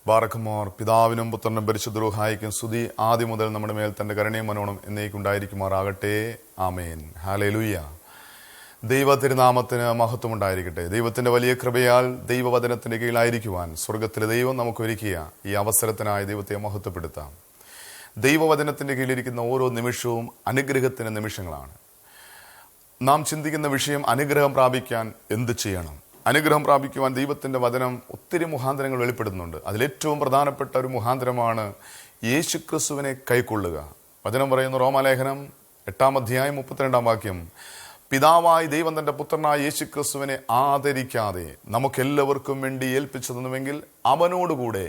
ബാറക്കുമോർ പിതാവിനും പുത്രനും പരിശുദ്ധ റൂഹായിക്കും സ്തുതി ആദ്യം മുതൽ നമ്മുടെ മേൽ തന്റെ കരുണയും മനോണം എന്നേക്കുണ്ടായിരിക്കുമാറാകട്ടെ. ആമേൻ. ഹല്ലേലൂയ. ദൈവ തിരുനാമത്തിന് മഹത്വം ഉണ്ടായിരിക്കട്ടെ. ദൈവത്തിന്റെ വലിയ കൃപയാൽ ദൈവവചനത്തിന്റെ കീഴിലായിരിക്കുവാൻ സ്വർഗത്തിലെ ദൈവം നമുക്ക് ഒരുക്കിയ ഈ അവസരത്തിനായി ദൈവത്തെ മഹത്വപ്പെടുത്താം. ദൈവവചനത്തിന്റെ കീഴിലിരിക്കുന്ന ഓരോ നിമിഷവും അനുഗ്രഹത്തിന്റെ നിമിഷങ്ങളാണ്. നാം ചിന്തിക്കുന്ന വിഷയം അനുഗ്രഹം പ്രാപിക്കാൻ എന്ത് ചെയ്യണം. അനുഗ്രഹം പ്രാപിക്കുവാൻ ദൈവത്തിന്റെ വചനം ഒത്തിരി മുഖാന്തരങ്ങൾ വെളിപ്പെടുത്തുന്നുണ്ട്. അതിലേറ്റവും പ്രധാനപ്പെട്ട ഒരു മുഖാന്തരമാണ് യേശുക്രിസ്തുവിനെ കൈക്കൊള്ളുക. വചനം പറയുന്നു, റോമാലേഖനം 8:32 പിതാവായി ദൈവം തന്റെ പുത്രനായ യേശുക്രിസ്തുവിനെ ആദരിക്കാതെ നമുക്കെല്ലാവർക്കും വേണ്ടി ഏൽപ്പിച്ചു തന്നുവെങ്കിൽ അവനോടുകൂടെ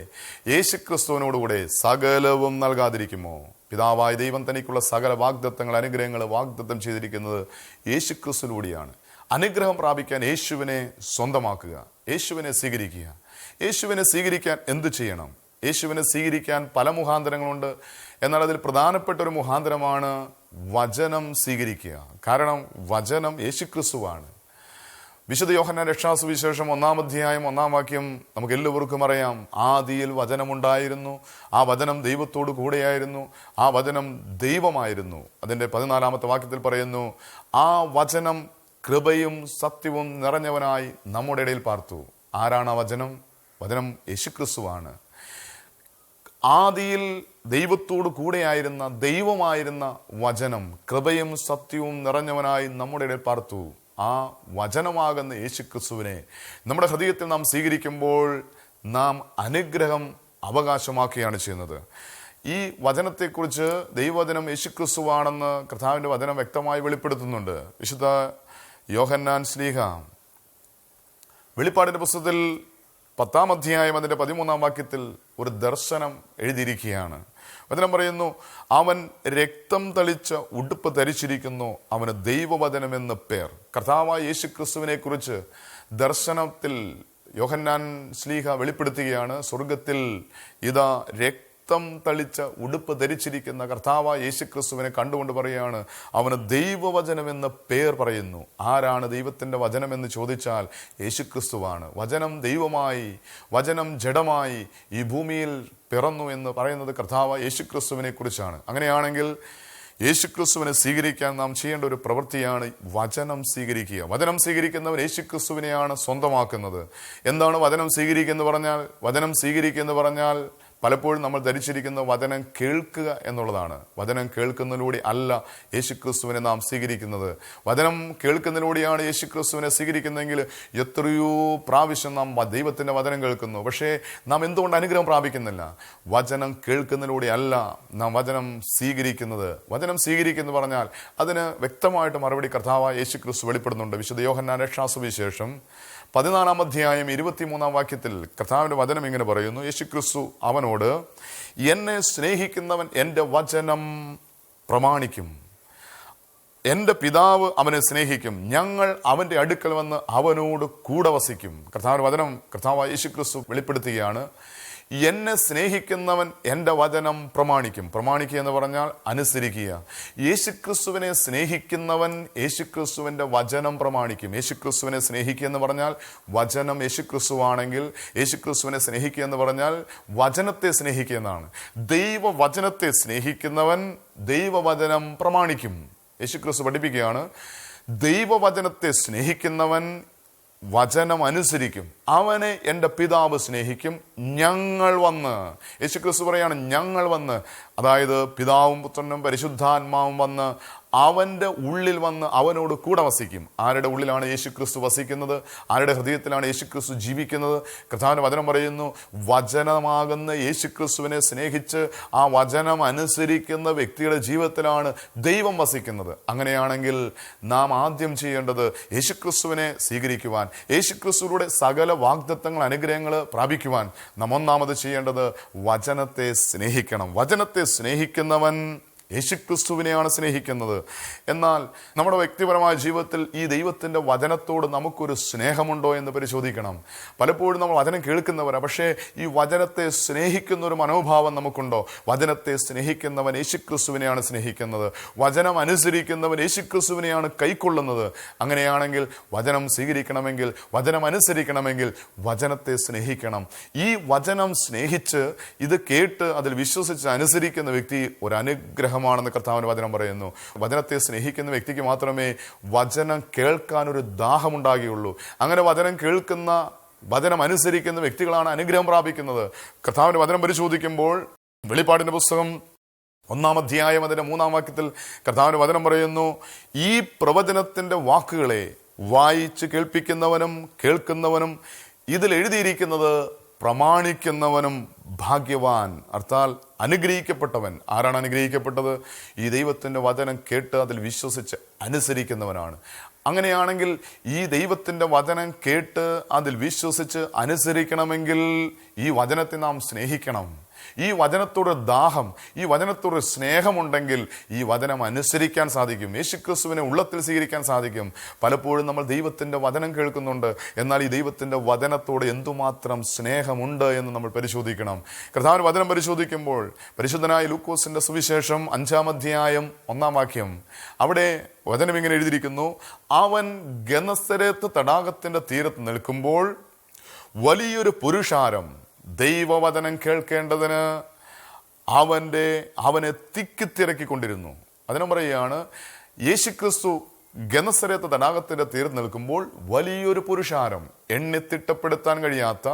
യേശുക്രിസ്തുവിനോടുകൂടെ സകലവും നൽകാതിരിക്കുമോ? പിതാവായ ദൈവം തനിക്കുള്ള സകല വാഗ്ദത്തങ്ങൾ അനുഗ്രഹങ്ങൾ വാഗ്ദത്തം ചെയ്തിരിക്കുന്നത് യേശുക്രിസ്തുവിലൂടെയാണ്. അനുഗ്രഹം പ്രാപിക്കാൻ യേശുവിനെ സ്വന്തമാക്കുക, യേശുവിനെ സ്വീകരിക്കുക. യേശുവിനെ സ്വീകരിക്കാൻ എന്ത് ചെയ്യണം? യേശുവിനെ സ്വീകരിക്കാൻ പല മുഖാന്തരങ്ങളുണ്ട്. എന്നാൽ അതിൽ പ്രധാനപ്പെട്ട ഒരു മുഖാന്തരമാണ് വചനം സ്വീകരിക്കുക. കാരണം വചനം യേശുക്രിസ്തുവാണ്. വിശുദ്ധ യോഹന്നാൻ രക്ഷാസുവിശേഷം 1:1 നമുക്ക് എല്ലാവർക്കും അറിയാം. ആദിയിൽ വചനമുണ്ടായിരുന്നു, ആ വചനം ദൈവത്തോട് കൂടെയായിരുന്നു, ആ വചനം ദൈവമായിരുന്നു. അതിൻ്റെ 14 വാക്യത്തിൽ പറയുന്നു, ആ വചനം കൃപയും സത്യവും നിറഞ്ഞവനായി നമ്മുടെ ഇടയിൽ പാർത്തു. ആരാണ് ആ വചനം? വചനം യേശുക്രിസ്തുവാണ്. ആദിയിൽ ദൈവത്തോട് കൂടെയായിരുന്ന ദൈവമായിരുന്ന വചനം കൃപയും സത്യവും നിറഞ്ഞവനായി നമ്മുടെ ഇടയിൽ പാർത്തു. ആ വചനമാകുന്ന യേശുക്രിസ്തുവിനെ നമ്മുടെ ഹൃദയത്തിൽ നാം സ്വീകരിക്കുമ്പോൾ നാം അനുഗ്രഹം അവകാശമാക്കുകയാണ് ചെയ്യുന്നത്. ഈ വചനത്തെക്കുറിച്ച് ദൈവവചനം യേശുക്രിസ്തുവാണെന്ന് കർത്താവിൻ്റെ വചനം വ്യക്തമായി വെളിപ്പെടുത്തുന്നുണ്ട്. വിശുദ്ധ യോഹന്നാൻ ശ്ലീഹ വെളിപ്പാടിന്റെ പുസ്തകത്തിൽ 10 അതിന്റെ 13 ഒരു ദർശനം എഴുതിയിരിക്കുകയാണ്. വചനം പറയുന്നു, അവൻ രക്തം തളിച്ച ഉടുപ്പ് ധരിച്ചിരിക്കുന്നു, അവന് ദൈവവചനമെന്ന് പേർ. കർത്താവായ യേശുക്രിസ്തുവിനെ കുറിച്ച് ദർശനത്തിൽ യോഹന്നാൻ ശ്ലീഹ വെളിപ്പെടുത്തുകയാണ്. സ്വർഗത്തിൽ ഇതാ രക്തം തളിച്ച ഉടുപ്പ് ധരിച്ചിരിക്കുന്ന കർത്താവായ യേശുക്രിസ്തുവിനെ കണ്ടുകൊണ്ട് പറയുകയാണ്, അവന് ദൈവവചനമെന്ന പേർ പറയുന്നു. ആരാണ് ദൈവത്തിന്റെ വചനമെന്ന് ചോദിച്ചാൽ യേശുക്രിസ്തുവാണ്. വചനം ദൈവമായി, വചനം ജഡമായി ഈ ഭൂമിയിൽ പിറന്നു എന്ന് പറയുന്നത് കർത്താവായ യേശുക്രിസ്തുവിനെ കുറിച്ചാണ്. അങ്ങനെയാണെങ്കിൽ യേശുക്രിസ്തുവിനെ സ്വീകരിക്കാൻ നാം ചെയ്യേണ്ട ഒരു പ്രവൃത്തിയാണ് വചനം സ്വീകരിക്കുക. വചനം സ്വീകരിക്കുന്നവൻ യേശുക്രിസ്തുവിനെയാണ് സ്വന്തമാക്കുന്നത്. എന്താണ് വചനം സ്വീകരിക്കുക എന്ന് പറഞ്ഞാൽ പലപ്പോഴും നമ്മൾ ധരിച്ചിരിക്കുന്ന വചനം കേൾക്കുക എന്നുള്ളതാണ്. വചനം കേൾക്കുന്നതിലൂടെ അല്ല യേശുക്രിസ്തുവിനെ നാം സ്വീകരിക്കുന്നത്. വചനം കേൾക്കുന്നതിലൂടെയാണ് യേശുക്രിസ്തുവിനെ സ്വീകരിക്കുന്നതെങ്കിൽ എത്രയോ പ്രാവശ്യം നാം ദൈവത്തിന്റെ വചനം കേൾക്കുന്നു. പക്ഷേ നാം എന്തുകൊണ്ട് അനുഗ്രഹം പ്രാപിക്കുന്നില്ല? വചനം കേൾക്കുന്നതിലൂടെ അല്ല നാം വചനം സ്വീകരിക്കുന്നത്. വചനം സ്വീകരിക്കുന്നു പറഞ്ഞാൽ അതിന് വ്യക്തമായിട്ട് മറുപടി കർത്താവായ യേശുക്രിസ്തു വെളിപ്പെടുന്നുണ്ട്. വിശുദ്ധ യോഹന്നാൻ രക്ഷാസുവിശേഷം 14 23 കർത്താവിന്റെ വചനം ഇങ്ങനെ പറയുന്നു, യേശുക്രിസ്തു അവനോട്, എന്നെ സ്നേഹിക്കുന്നവൻ എൻ്റെ വചനം പ്രമാണിക്കും, എൻ്റെ പിതാവ് അവനെ സ്നേഹിക്കും, ഞങ്ങൾ അവൻ്റെ അടുക്കൽ വന്ന് അവനോട് കൂടെ വസിക്കും. കർത്താവിന്റെ വചനം കർത്താവായ യേശുക്രിസ്തു വെളിപ്പെടുത്തുകയാണ്. എന്നെ സ്നേഹിക്കുന്നവൻ എൻ്റെ വചനം പ്രമാണിക്കും. പ്രമാണിക്കുക എന്ന് പറഞ്ഞാൽ അനുസരിക്കുക. യേശുക്രിസ്തുവിനെ സ്നേഹിക്കുന്നവൻ യേശുക്രിസ്തുവിൻ്റെ വചനം പ്രമാണിക്കും. യേശുക്രിസ്തുവിനെ സ്നേഹിക്കുക എന്ന് പറഞ്ഞാൽ വചനം യേശുക്രിസ്തുവാണെങ്കിൽ യേശുക്രിസ്തുവിനെ സ്നേഹിക്കുക എന്ന് പറഞ്ഞാൽ വചനത്തെ സ്നേഹിക്കുക എന്നാണ്. ദൈവവചനത്തെ സ്നേഹിക്കുന്നവൻ ദൈവവചനം പ്രമാണിക്കും. യേശുക്രിസ്തു പഠിപ്പിക്കുകയാണ്, ദൈവവചനത്തെ സ്നേഹിക്കുന്നവൻ വചനം അനുസരിക്കും, അവനെ എൻ്റെ പിതാവ് സ്നേഹിക്കും, ഞങ്ങൾ വന്ന്. യേശുക്രിസ്തു പറയാണ് ഞങ്ങൾ വന്ന്, അതായത് പിതാവും പുത്രനും പരിശുദ്ധാത്മാവും വന്ന് അവൻ്റെ ഉള്ളിൽ വന്ന് അവനോട് കൂടെ വസിക്കും. ആരുടെ ഉള്ളിലാണ് യേശുക്രിസ്തു വസിക്കുന്നത്? ആരുടെ ഹൃദയത്തിലാണ് യേശുക്രിസ്തു ജീവിക്കുന്നത്? കർത്താവിന്റെ വചനം പറയുന്നു, വചനമാകുന്ന യേശുക്രിസ്തുവിനെ സ്നേഹിച്ച് ആ വചനം അനുസരിക്കുന്ന വ്യക്തിയുടെ ജീവിതത്തിലാണ് ദൈവം വസിക്കുന്നത്. അങ്ങനെയാണെങ്കിൽ നാം ആദ്യം ചെയ്യേണ്ടത് യേശുക്രിസ്തുവിനെ സ്വീകരിക്കുവാൻ, യേശുക്രിസ്തുവിലൂടെ സകല വാഗ്ദത്തങ്ങൾ അനുഗ്രഹങ്ങൾ പ്രാപിക്കുവാൻ നാം ഒന്നാമത് ചെയ്യേണ്ടത് വചനത്തെ സ്നേഹിക്കണം. വചനത്തെ സ്നേഹിക്കുന്നവൻ യേശുക്രിസ്തുവിനെയാണ് സ്നേഹിക്കുന്നത്. എന്നാൽ നമ്മുടെ വ്യക്തിപരമായ ജീവിതത്തിൽ ഈ ദൈവത്തിൻ്റെ വചനത്തോട് നമുക്കൊരു സ്നേഹമുണ്ടോ എന്ന് പരിശോധിക്കണം. പലപ്പോഴും നമ്മൾ വചനം കേൾക്കുന്നവരാണ്, പക്ഷേ ഈ വചനത്തെ സ്നേഹിക്കുന്ന ഒരു മനോഭാവം നമുക്കുണ്ടോ? വചനത്തെ സ്നേഹിക്കുന്നവൻ യേശുക്രിസ്തുവിനെയാണ് സ്നേഹിക്കുന്നത്, വചനം അനുസരിക്കുന്നവൻ യേശുക്രിസ്തുവിനെയാണ് കൈക്കൊള്ളുന്നത്. അങ്ങനെയാണെങ്കിൽ വചനം സ്വീകരിക്കണമെങ്കിൽ, വചനം അനുസരിക്കണമെങ്കിൽ വചനത്തെ സ്നേഹിക്കണം. ഈ വചനം സ്നേഹിച്ച് ഇത് കേട്ട് അതിൽ വിശ്വസിച്ച് അനുസരിക്കുന്ന വ്യക്തി ഒരു അനുഗ്രഹമാണെന്ന് കർത്താവിന്റെ വചനം പറയുന്നു. വചനത്തെ സ്നേഹിക്കുന്ന വ്യക്തിക്ക് മാത്രമേ വചനം കേൾക്കാൻ ഒരു ദാഹമുണ്ടാകുകയുള്ളൂ. അങ്ങനെ വചനം കേൾക്കുന്ന, വചനം അനുസരിക്കുന്ന വ്യക്തികളാണ് അനുഗ്രഹം പ്രാപിക്കുന്നത്. കർത്താവിന്റെ വചനം പരിശോധിക്കുമ്പോൾ വെളിപ്പാടിന്റെ പുസ്തകം 1-ാം അധ്യായം അതിന്റെ 3-ാം വാക്യത്തിൽ കർത്താവിന്റെ വചനം പറയുന്നു, ഈ പ്രവചനത്തിന്റെ വാക്കുകളെ വായിച്ച് കേൾപ്പിക്കുന്നവനും കേൾക്കുന്നവനും ഇതിൽ എഴുതിയിരിക്കുന്നത് പ്രമാണിക്കുന്നവനും ഭാഗ്യവാൻ. അർത്ഥാൽ അനുഗ്രഹിക്കപ്പെട്ടവൻ. ആരാണ് അനുഗ്രഹിക്കപ്പെട്ടത്? ഈ ദൈവത്തിൻ്റെ വചനം കേട്ട് അതിൽ വിശ്വസിച്ച് അനുസരിക്കുന്നവനാണ്. അങ്ങനെയാണെങ്കിൽ ഈ ദൈവത്തിൻ്റെ വചനം കേട്ട് അതിൽ വിശ്വസിച്ച് അനുസരിക്കണമെങ്കിൽ ഈ വചനത്തെ നാം സ്നേഹിക്കണം. ഈ വചനത്തോട് ദാഹം, ഈ വചനത്തോട് സ്നേഹമുണ്ടെങ്കിൽ ഈ വചനം അനുസരിക്കാൻ സാധിക്കും, യേശുക്രിസ്തുവിനെ ഉള്ളത്തിൽ സ്വീകരിക്കാൻ സാധിക്കും. പലപ്പോഴും നമ്മൾ ദൈവത്തിൻ്റെ വചനം കേൾക്കുന്നുണ്ട്, എന്നാൽ ഈ ദൈവത്തിൻ്റെ വചനത്തോട് എന്തുമാത്രം സ്നേഹമുണ്ട് എന്ന് നമ്മൾ പരിശോധിക്കണം. കർത്താവിന്റെ വചനം പരിശോധിക്കുമ്പോൾ പരിശുദ്ധനായ ലൂക്കോസിന്റെ സുവിശേഷം 5-ാം അധ്യായം 1-ാം വാക്യം, അവിടെ വചനം ഇങ്ങനെ എഴുതിയിരിക്കുന്നു, അവൻ ഗെനസരേത്ത് തടാകത്തിന്റെ തീരത്ത് നിൽക്കുമ്പോൾ വലിയൊരു പുരുഷാരം ദൈവവചനം കേൾക്കേണ്ടതിന് അവനെ തിക്കിത്തിരക്കിക്കൊണ്ടിരുന്നു. അതിനും പറയുകയാണ്, യേശുക്രിസ്തു ഗെനസരേത്ത് തടാകത്തിന്റെ തീരത്ത് നിൽക്കുമ്പോൾ വലിയൊരു പുരുഷാരം, എണ്ണിത്തിട്ടപ്പെടുത്താൻ കഴിയാത്ത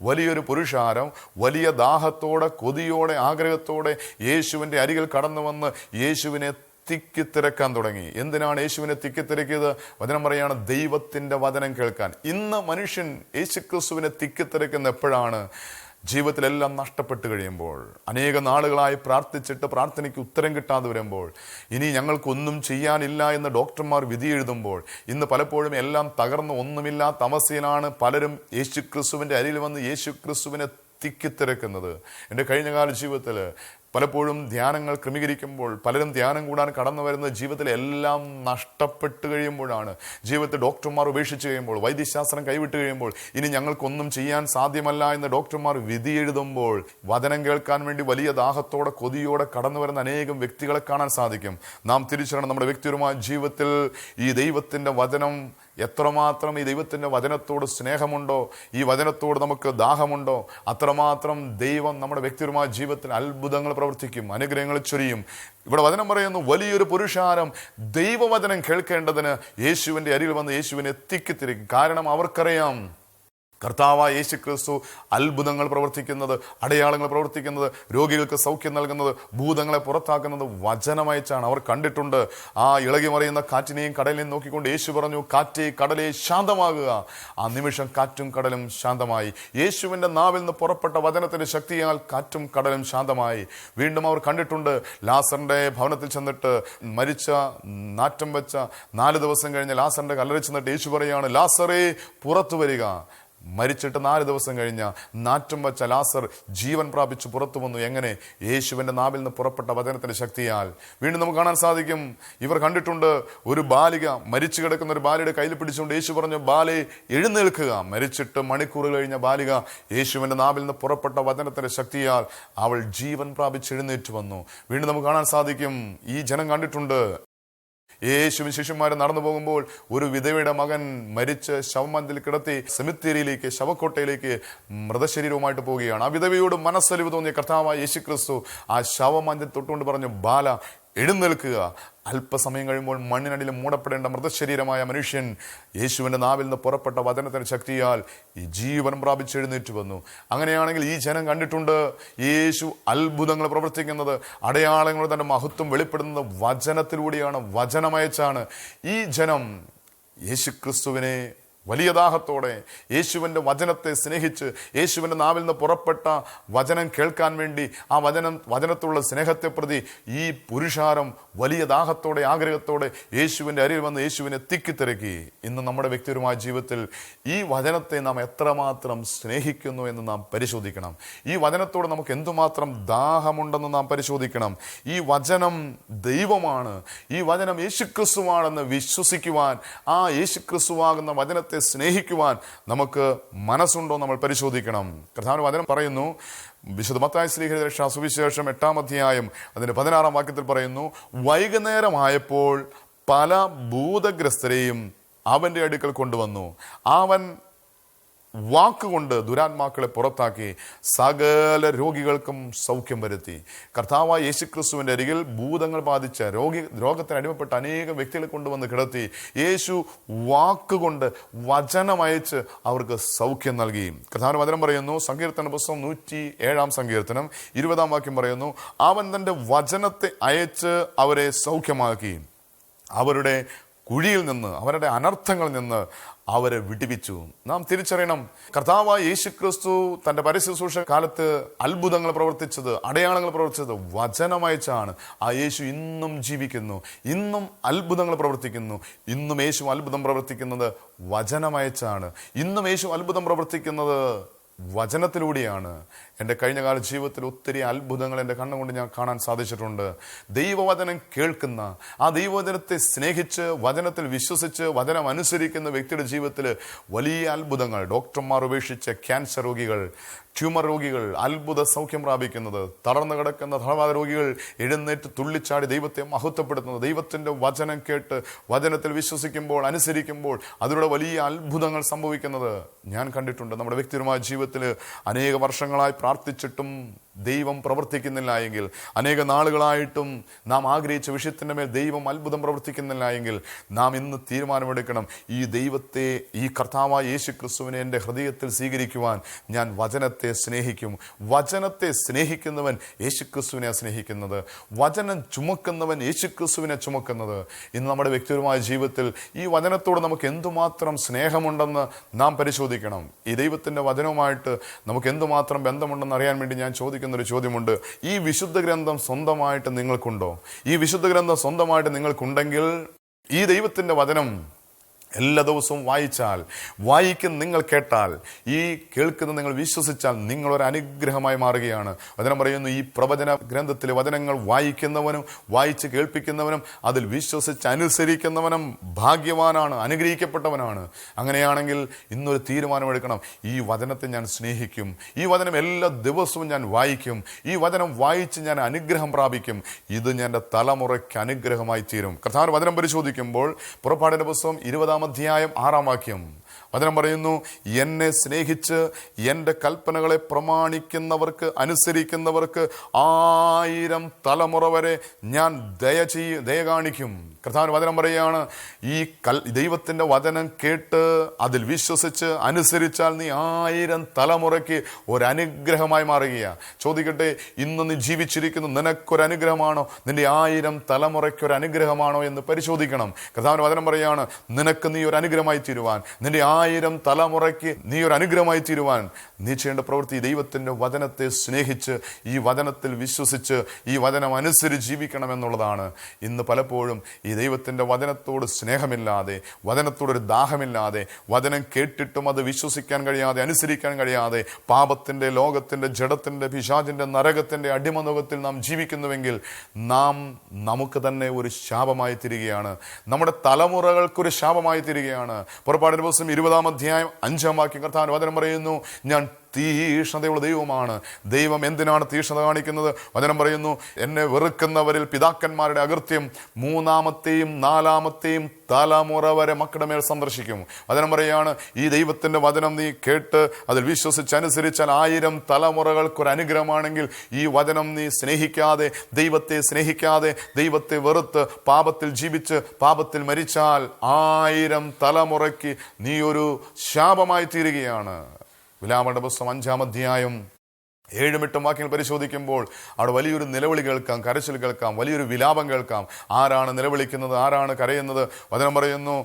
വലിയൊരു പുരുഷാരം വലിയ ദാഹത്തോടെ, കൊതിയോടെ, ആഗ്രഹത്തോടെ യേശുവിൻ്റെ അരികിൽ കടന്നു വന്ന് യേശുവിനെ തിക്കിത്തിരക്കാൻ തുടങ്ങി. എന്തിനാണ് യേശുവിനെ തിക്കിത്തിരക്കിയത്? വചനം പറയാണ്, ദൈവത്തിൻ്റെ വചനം കേൾക്കാൻ. ഇന്ന് മനുഷ്യൻ യേശുക്രിസ്തുവിനെ തിക്കിത്തിരക്കുന്ന എപ്പോഴാണ്? ജീവിതത്തിലെല്ലാം നഷ്ടപ്പെട്ട് കഴിയുമ്പോൾ, അനേക നാളുകളായി പ്രാർത്ഥിച്ചിട്ട് പ്രാർത്ഥനയ്ക്ക് ഉത്തരം കിട്ടാതെ വരുമ്പോൾ, ഇനി ഞങ്ങൾക്കൊന്നും ചെയ്യാനില്ല എന്ന് ഡോക്ടർമാർ വിധി എഴുതുമ്പോൾ, ഇന്ന് പലപ്പോഴും എല്ലാം തകർന്ന് ഒന്നുമില്ലാത്ത അവസ്ഥയിലാണ് പലരും യേശുക്രിസ്തുവിൻ്റെ അരികിൽ വന്ന് യേശുക്രിസ്തുവിനെ തിക്കിത്തിരക്കുന്നത്. എൻ്റെ കഴിഞ്ഞകാല ജീവിതത്തിൽ പലപ്പോഴും ധ്യാനങ്ങൾ ക്രമീകരിക്കുമ്പോൾ പലരും ധ്യാനം കൂടാൻ കടന്നു വരുന്നത് ജീവിതത്തിൽ എല്ലാം നഷ്ടപ്പെട്ട് കഴിയുമ്പോഴാണ്. ജീവിതത്തിൽ ഡോക്ടർമാർ ഉപേക്ഷിച്ച് കഴിയുമ്പോൾ, വൈദ്യശാസ്ത്രം കൈവിട്ട് കഴിയുമ്പോൾ, ഇനി ഞങ്ങൾക്കൊന്നും ചെയ്യാൻ സാധ്യമല്ല എന്ന് ഡോക്ടർമാർ വിധി എഴുതുമ്പോൾ, വചനം കേൾക്കാൻ വേണ്ടി വലിയ ദാഹത്തോടെ, കൊതിയോടെ കടന്നു വരുന്ന അനേകം വ്യക്തികളെ കാണാൻ സാധിക്കും. നാം തിരിച്ചറിയണം, നമ്മുടെ വ്യക്തിപരമായ ജീവിതത്തിൽ ഈ ദൈവത്തിൻ്റെ വചനം എത്രമാത്രം, ഈ ദൈവത്തിൻ്റെ വചനത്തോട് സ്നേഹമുണ്ടോ, ഈ വചനത്തോട് നമുക്ക് ദാഹമുണ്ടോ, അത്രമാത്രം ദൈവം നമ്മുടെ വ്യക്തിപരമായ ജീവിതത്തിൽ അത്ഭുതങ്ങൾ പ്രവർത്തിക്കും, അനുഗ്രഹങ്ങൾ ചൊരിയും. ഇവിടെ വചനം പറയുന്നു, വലിയൊരു പുരുഷാരം ദൈവവചനം കേൾക്കേണ്ടതിന് യേശുവിൻ്റെ അരികിൽ വന്ന് യേശുവിനെ തിക്കിത്തിരിക്കും. കാരണം അവർക്കറിയാം, കർത്താവായ യേശുക്രിസ്തു അത്ഭുതങ്ങൾ പ്രവർത്തിക്കുന്നത്, അടയാളങ്ങൾ പ്രവർത്തിക്കുന്നത്, രോഗികൾക്ക് സൗഖ്യം നൽകുന്നത്, ഭൂതങ്ങളെ പുറത്താക്കുന്നത് വചനമയച്ചാണ്. അവർ കണ്ടിട്ടുണ്ട്. ആ ഇളകി മറിയുന്ന കാറ്റിനെയും കടലിനെയും നോക്കിക്കൊണ്ട് യേശു പറഞ്ഞു, കാറ്റേ കടലേ ശാന്തമാകുക. ആ നിമിഷം കാറ്റും കടലും ശാന്തമായി. യേശുവിൻ്റെ നാവിൽ നിന്ന് പുറപ്പെട്ട വചനത്തിന്റെ ശക്തിയാൽ കാറ്റും കടലും ശാന്തമായി. വീണ്ടും അവർ കണ്ടിട്ടുണ്ട്, ലാസറിന്റെ ഭവനത്തിൽ ചെന്നിട്ട് മരിച്ച, നാറ്റം വെച്ച 4 ദിവസം കഴിഞ്ഞ് ലാസറിന്റെ കല്ലറയിൽ ചെന്നിട്ട് യേശു പറയാണ്, ലാസറേ പുറത്തു വരിക. മരിച്ചിട്ട് 4 ദിവസം കഴിഞ്ഞ നാറ്റം വച്ച ലാസർ ജീവൻ പ്രാപിച്ചു പുറത്തു വന്നു. എങ്ങനെ? യേശുവിൻ്റെ നാവിൽ നിന്ന് പുറപ്പെട്ട വചനത്തിന്റെ ശക്തിയാൽ. വീണ്ടും നമുക്ക് കാണാൻ സാധിക്കും, ഇവർ കണ്ടിട്ടുണ്ട്, ഒരു ബാലിക, മരിച്ചു കിടക്കുന്ന ഒരു ബാലയുടെ കയ്യിൽ പിടിച്ചുകൊണ്ട് യേശു പറഞ്ഞു, ബാലേ എഴുന്നേൽക്കുക. മരിച്ചിട്ട് മണിക്കൂറുകൾ കഴിഞ്ഞ ബാലിക യേശുവിൻ്റെ നാവിൽ നിന്ന് പുറപ്പെട്ട വചനത്തിന്റെ ശക്തിയാൽ അവൾ ജീവൻ പ്രാപിച്ച് എഴുന്നേറ്റ് വന്നു. വീണ്ടും നമുക്ക് കാണാൻ സാധിക്കും, ഈ ജനം കണ്ടിട്ടുണ്ട്, യേശുവിൻ ശിഷ്യന്മാരെ നടന്നു പോകുമ്പോൾ ഒരു വിധവയുടെ മകൻ മരിച്ച് ശവമഞ്ചിൽ കിടത്തി സെമിത്തേരിയിലേക്ക്, ശവക്കോട്ടയിലേക്ക് മൃതശരീരവുമായിട്ട് പോവുകയാണ്. ആ വിധവയോട് മനസ്സലിവ് തോന്നിയ കർത്താവായ യേശുക്രിസ്തു ആ ശവമഞ്ചിൽ തൊട്ടുകൊണ്ട് പറഞ്ഞു, ബാല എഴുന്നേൽക്കുക. അല്പസമയം കഴിയുമ്പോൾ മണ്ണിനടിയിൽ മൂടപ്പെടേണ്ട മൃതശരീരമായ മനുഷ്യൻ യേശുവിൻ്റെ നാവിൽ നിന്ന് പുറപ്പെട്ട വചനത്തിന്റെ ശക്തിയാൽ ഈ ജീവൻ പ്രാപിച്ച് എഴുന്നേറ്റ് വന്നു. അങ്ങനെയാണെങ്കിൽ ഈ ജനം കണ്ടിട്ടുണ്ട്, യേശു അത്ഭുതങ്ങൾ പ്രവർത്തിക്കുന്നത്, അടയാളങ്ങൾ, തന്റെ മഹത്വം വെളിപ്പെടുന്നത് വചനത്തിലൂടെയാണ്, വചനമയച്ചാണ്. ഈ ജനം യേശുക്രിസ്തുവിനെ വലിയ ദാഹത്തോടെ യേശുവിൻ്റെ വചനത്തെ സ്നേഹിച്ച് യേശുവിൻ്റെ നാവിൽ നിന്ന് പുറപ്പെട്ട വചനം കേൾക്കാൻ വേണ്ടി ആ വചനത്തുള്ള സ്നേഹത്തെ പ്രതി ഈ പുരുഷാരം വലിയ ദാഹത്തോടെ ആഗ്രഹത്തോടെ യേശുവിൻ്റെ അരികിൽ വന്ന് യേശുവിനെ തിക്കിത്തിരക്കി. ഇന്ന് നമ്മുടെ വ്യക്തിപരമായ ജീവിതത്തിൽ ഈ വചനത്തെ നാം എത്രമാത്രം സ്നേഹിക്കുന്നു എന്ന് നാം പരിശോധിക്കണം. ഈ വചനത്തോട് നമുക്ക് എന്തുമാത്രം ദാഹമുണ്ടെന്ന് നാം പരിശോധിക്കണം. ഈ വചനം ദൈവമാണ്, ഈ വചനം യേശുക്രിസ്തുവാണെന്ന് വിശ്വസിക്കുവാൻ, ആ യേശുക്രിസ്തുവാകുന്ന വചനത്തെ സ്നേഹിക്കുവാൻ നമുക്ക് മനസ്സുണ്ടോ നമ്മൾ പരിശോധിക്കണം. കർത്താവിന്റെ വചനം പറയുന്നു, വിശുദ്ധ മത്തായി ശ്ലീഹ സുവിശേഷം 8-ാം അധ്യായം അതിന്റെ 16-ാം വാക്യത്തിൽ പറയുന്നു, വൈകുന്നേരമായപ്പോൾ പല ഭൂതഗ്രസ്തരെയും അവന്റെ അടുക്കൽ കൊണ്ടുവന്നു. അവൻ വാക്കുകൊണ്ട് ദുരാത്മാക്കളെ പുറത്താക്കി സകല രോഗികൾക്കും സൗഖ്യം വരുത്തി. കർത്താവായ യേശുക്രിസ്തുവിന്റെ അരികിൽ ഭൂതങ്ങൾ ബാധിച്ച രോഗത്തിന് അടിമപ്പെട്ട അനേകം വ്യക്തികളെ കൊണ്ടുവന്ന് കിടത്തി യേശു വാക്കുകൊണ്ട് വചനമയച്ച് അവർക്ക് സൗഖ്യം നൽകി. കർത്താവിന്റെ വചനം പറയുന്നു, സങ്കീർത്തന പുസ്തകം 107-ാം സങ്കീർത്തനം 20-ാം വാക്യം പറയുന്നു, അവൻ തന്റെ വചനത്തെ അയച്ച് അവരെ സൗഖ്യമാക്കി, അവരുടെ കുഴിയിൽ നിന്ന്, അവരുടെ അനർത്ഥങ്ങളിൽ നിന്ന് അവരെ വിടുവിച്ചു. നാം തിരിച്ചറിയണം, കർത്താവായ യേശുക്രിസ്തു തൻ്റെ പരസ്യശുശ്രൂഷ കാലത്ത് അത്ഭുതങ്ങൾ പ്രവർത്തിച്ചത്, അടയാളങ്ങൾ പ്രവർത്തിച്ചത് വചനമയച്ചാണ്. ആ യേശു ഇന്നും ജീവിക്കുന്നു, ഇന്നും അത്ഭുതങ്ങൾ പ്രവർത്തിക്കുന്നു. ഇന്നും യേശു അത്ഭുതം പ്രവർത്തിക്കുന്നത് വചനമയച്ചാണ്. ഇന്നും യേശു അത്ഭുതം പ്രവർത്തിക്കുന്നത് വചനത്തിലൂടെയാണ്. എൻ്റെ കഴിഞ്ഞകാല ജീവിതത്തിൽ ഒത്തിരി അത്ഭുതങ്ങൾ എൻ്റെ കണ്ണുകൊണ്ട് ഞാൻ കാണാൻ സാധിച്ചിട്ടുണ്ട്. ദൈവവചനം കേൾക്കുന്ന, ആ ദൈവവചനത്തെ സ്നേഹിച്ച് വചനത്തിൽ വിശ്വസിച്ച് വചനം അനുസരിക്കുന്ന വ്യക്തിയുടെ ജീവിതത്തിൽ വലിയ അത്ഭുതങ്ങൾ, ഡോക്ടർമാർ ഉപേക്ഷിച്ച ക്യാൻസർ രോഗികൾ, ട്യൂമർ രോഗികൾ അത്ഭുത സൗഖ്യം പ്രാപിക്കുന്നത്, തളർന്നു കിടക്കുന്ന തളർവാദ രോഗികൾ എഴുന്നേറ്റ് തുള്ളിച്ചാടി ദൈവത്തെ മഹത്വപ്പെടുത്തുന്നത്, ദൈവത്തിൻ്റെ വചനം കേട്ട് വചനത്തിൽ വിശ്വസിക്കുമ്പോൾ അനുസരിക്കുമ്പോൾ അതിലൂടെ വലിയ അത്ഭുതങ്ങൾ സംഭവിക്കുന്നത് ഞാൻ കണ്ടിട്ടുണ്ട്. നമ്മുടെ വ്യക്തിപരമായ ജീവിതത്തിൽ അനേക വർഷങ്ങളായി പ്രാർത്ഥിച്ചിട്ടും ദൈവം പ്രവർത്തിക്കുന്നില്ല എങ്കിൽ, അനേക നാളുകളായിട്ടും നാം ആഗ്രഹിച്ച വിഷയത്തിൻ്റെ മേൽ ദൈവം അത്ഭുതം പ്രവർത്തിക്കുന്നില്ല എങ്കിൽ, നാം ഇന്ന് തീരുമാനമെടുക്കണം, ഈ ദൈവത്തെ, ഈ കർത്താവായ യേശുക്രിസ്തുവിനെ എൻ്റെ ഹൃദയത്തിൽ സ്വീകരിക്കുവാൻ ഞാൻ വചനത്തെ സ്നേഹിക്കും. വചനത്തെ സ്നേഹിക്കുന്നവൻ യേശുക്രിസ്തുവിനെ സ്നേഹിക്കുന്നത്, വചനം ചുമക്കുന്നവൻ യേശുക്രിസ്തുവിനെ ചുമക്കുന്നത്. ഇന്ന് നമ്മുടെ വ്യക്തിപരമായ ജീവിതത്തിൽ ഈ വചനത്തോട് നമുക്ക് എന്തുമാത്രം സ്നേഹമുണ്ടെന്ന് നാം പരിശോധിക്കണം. ഈ ദൈവത്തിൻ്റെ വചനവുമായിട്ട് നമുക്ക് എന്തുമാത്രം ബന്ധമുണ്ടെന്ന് അറിയാൻ വേണ്ടി ഞാൻ ചോദിക്കുന്നൊരു ചോദ്യമുണ്ട്. ഈ വിശുദ്ധ ഗ്രന്ഥം സ്വന്തമായിട്ട് നിങ്ങൾക്കുണ്ടോ? ഈ വിശുദ്ധ ഗ്രന്ഥം സ്വന്തമായിട്ട് നിങ്ങൾക്കുണ്ടെങ്കിൽ ഈ ദൈവത്തിൻ്റെ വചനം എല്ലാ ദിവസവും വായിക്കുന്ന നിങ്ങൾ കേട്ടാൽ, ഈ കേൾക്കുന്ന നിങ്ങൾ വിശ്വസിച്ചാൽ നിങ്ങളൊരു അനുഗ്രഹമായി മാറുകയാണ്. വചനം പറയുന്നു, ഈ പ്രവചന ഗ്രന്ഥത്തിലെ വചനങ്ങൾ വായിക്കുന്നവനും വായിച്ച് കേൾപ്പിക്കുന്നവനും അതിൽ വിശ്വസിച്ച് അനുസരിക്കുന്നവനും ഭാഗ്യവാനാണ്, അനുഗ്രഹിക്കപ്പെട്ടവനാണ്. അങ്ങനെയാണെങ്കിൽ ഇന്നൊരു തീരുമാനമെടുക്കണം, ഈ വചനത്തെ ഞാൻ സ്നേഹിക്കും, ഈ വചനം എല്ലാ ദിവസവും ഞാൻ വായിക്കും, ഈ വചനം വായിച്ച് ഞാൻ അനുഗ്രഹം പ്രാപിക്കും. ഇത് എൻ്റെ തലമുറയ്ക്ക് അനുഗ്രഹമായി തീരും. കർത്താവിന്റെ വചനം പരിശോധിക്കുമ്പോൾ പുറപ്പാടിന്റെ പുസ്തകം 20-ാം അധ്യായം 6-ാം വാക്യം വചനം പറയുന്നു, എന്നെ സ്നേഹിച്ച് എൻ്റെ കൽപ്പനകളെ പ്രമാണിക്കുന്നവർക്ക്, അനുസരിക്കുന്നവർക്ക് 1000 തലമുറ വരെ ഞാൻ ദയ കാണിക്കും. കർത്താവിന് വചനം പറയുകയാണ്, ഈ ദൈവത്തിൻ്റെ വചനം കേട്ട് അതിൽ വിശ്വസിച്ച് അനുസരിച്ചാൽ നീ 1000 തലമുറയ്ക്ക് ഒരനുഗ്രഹമായി മാറുകയാണ്. ചോദിക്കട്ടെ, ഇന്ന് നീ ജീവിച്ചിരിക്കുന്നു, നിനക്കൊരനുഗ്രഹമാണോ? നിന്റെ 1000 തലമുറയ്ക്ക് ഒരു അനുഗ്രഹമാണോ എന്ന് പരിശോധിക്കണം. കർത്താവിന് വചനം പറയുകയാണ്, നിനക്ക് നീ ഒരു അനുഗ്രഹമായി തീരുവാൻ, നിന്റെ 1000 തലമുറയ്ക്ക് നീ ഒരു അനുഗ്രഹമായി തീരുവാൻ നീ ചെയ്യേണ്ട പ്രവൃത്തി ദൈവത്തിൻ്റെ വചനത്തെ സ്നേഹിച്ച്, ഈ വചനത്തിൽ വിശ്വസിച്ച്, ഈ വചനം അനുസരിച്ച് ജീവിക്കണം എന്നുള്ളതാണ്. ഇന്ന് പലപ്പോഴും ഈ ദൈവത്തിൻ്റെ വചനത്തോട് സ്നേഹമില്ലാതെ, വചനത്തോടൊരു ദാഹമില്ലാതെ, വചനം കേട്ടിട്ടും അത് വിശ്വസിക്കാൻ കഴിയാതെ, അനുസരിക്കാൻ കഴിയാതെ, പാപത്തിൻ്റെ, ലോകത്തിൻ്റെ, ജഡത്തിൻ്റെ, പിശാചിൻ്റെ, നരകത്തിൻ്റെ അടിമനുഖത്തിൽ നാം ജീവിക്കുന്നുവെങ്കിൽ നാം നമുക്ക് തന്നെ ഒരു ശാപമായി തീരുകയാണ്, നമ്മുടെ തലമുറകൾക്കൊരു ശാപമായി തീരുകയാണ്. പുറപ്പാടിന്റെ പുസ്തകം 20-ാം അധ്യായം 5-ാം വാക്യം കർത്താവിന്റെ വചനം പറയുന്നു, ഞാൻ തീഷ്ണതയുള്ള ദൈവമാണ്. ദൈവം എന്തിനാണ് തീഷ്ണത കാണിക്കുന്നത്? വചനം പറയുന്നു, എന്നെ വെറുക്കുന്നവരിൽ പിതാക്കന്മാരുടെ അകൃത്യം 3-ാമത്തെയും 4-ാമത്തെയും തലമുറ വരെ മക്കളുടെ മേൽ സന്ദർശിക്കും. വചനം പറയുകയാണ്, ഈ ദൈവത്തിൻ്റെ വചനം നീ കേട്ട് അതിൽ വിശ്വസിച്ച് അനുസരിച്ചാൽ 1000 തലമുറകൾക്കൊരു അനുഗ്രഹമാണെങ്കിൽ, ഈ വചനം നീ സ്നേഹിക്കാതെ, ദൈവത്തെ സ്നേഹിക്കാതെ, ദൈവത്തെ വെറുത്ത് പാപത്തിൽ ജീവിച്ച് പാപത്തിൽ മരിച്ചാൽ 1000 തലമുറയ്ക്ക് നീ ഒരു ശാപമായി തീരുകയാണ്. വിലാപങ്ങളുടെ പുസ്തകം 5-ാം അധ്യായം 7ഉം 8ഉം വാക്യങ്ങൾ പരിശോധിക്കുമ്പോൾ അവിടെ വലിയൊരു നിലവിളി കേൾക്കാം, കരച്ചിൽ കേൾക്കാം, വലിയൊരു വിലാപം കേൾക്കാം. ആരാണ് നിലവിളിക്കുന്നത്? ആരാണ് കരയുന്നത്? വചനം പറയുന്നു,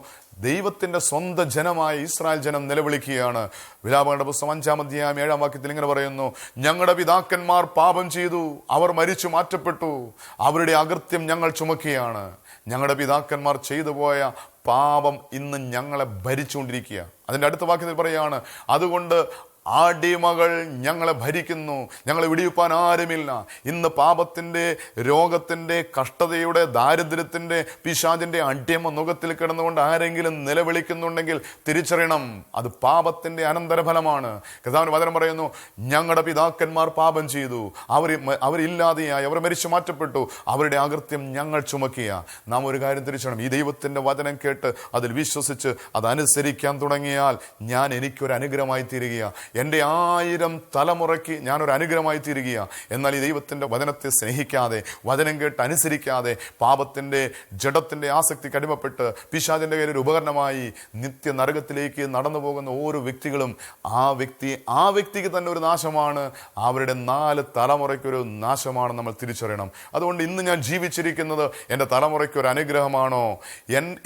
ദൈവത്തിന്റെ സ്വന്തം ജനമായ ഇസ്രായേൽ ജനം നിലവിളിക്കുകയാണ്. വിലാപങ്ങളുടെ പുസ്തകം 5-ാം അധ്യായം 7-ാം വാക്യത്തിൽ ഇങ്ങനെ പറയുന്നു, ഞങ്ങളുടെ പിതാക്കന്മാർ പാപം ചെയ്തു, അവർ മരിച്ചു മാറ്റപ്പെട്ടു, അവരുടെ അകൃത്യം ഞങ്ങൾ ചുമക്കുകയാണ്. ഞങ്ങളുടെ പിതാക്കന്മാർ ചെയ്തു പോയ പാപം ഇന്ന് ഞങ്ങളെ ഭരിച്ചുകൊണ്ടിരിക്കുക. അതിൻ്റെ അടുത്ത വാക്യത്തിൽ പറയുകയാണ്, അതുകൊണ്ട് അടിമകൾ ഞങ്ങളെ ഭരിക്കുന്നു, ഞങ്ങളെ വിടിവിപ്പാൻ ആരുമില്ല. ഇന്ന് പാപത്തിന്റെ, രോഗത്തിന്റെ, കഷ്ടതയുടെ, ദാരിദ്ര്യത്തിന്റെ, പിശാചിന്റെ അടിമ നുഖത്തിൽ കിടന്നുകൊണ്ട് ആരെങ്കിലും നിലവിളിക്കുന്നുണ്ടെങ്കിൽ തിരിച്ചറിയണം, അത് പാപത്തിന്റെ അനന്തരഫലമാണ്. കർത്താവിന്റെ വചനം പറയുന്നു, ഞങ്ങളുടെ പിതാക്കന്മാർ പാപം ചെയ്തു, അവരില്ലാതെയായി, അവർ മരിച്ചു മാറ്റപ്പെട്ടു, അവരുടെ അകൃത്യം ഞങ്ങൾ ചുമക്കുക. നാം ഒരു കാര്യം തിരിച്ചറിയണം, ഈ ദൈവത്തിന്റെ വചനം കേട്ട് അതിൽ വിശ്വസിച്ച് അതനുസരിക്കാൻ തുടങ്ങിയാൽ എനിക്കൊരു അനുഗ്രഹമായി തീരുകയാണ്. എൻ്റെ 1000 തലമുറയ്ക്ക് ഞാനൊരു അനുഗ്രഹമായി തീരുകയാണ്. എന്നാൽ ഈ ദൈവത്തിൻ്റെ വചനത്തെ സ്നേഹിക്കാതെ, വചനം കേട്ട് അനുസരിക്കാതെ, പാപത്തിൻ്റെ, ജഡത്തിൻ്റെ ആസക്തിക്ക് അടിമപ്പെട്ട് പിശാചിൻ്റെ കയ്യിൽ ഒരു ഉപകരണമായി നിത്യ നരകത്തിലേക്ക് നടന്നു പോകുന്ന ഓരോ വ്യക്തികളും ആ വ്യക്തിക്ക് തന്നെ ഒരു നാശമാണ്, അവരുടെ 4 തലമുറയ്ക്കൊരു നാശമാണ് നമ്മൾ തിരിച്ചറിയണം. അതുകൊണ്ട് ഇന്ന് ഞാൻ ജീവിച്ചിരിക്കുന്നത് എൻ്റെ തലമുറയ്ക്കൊരു അനുഗ്രഹമാണോ,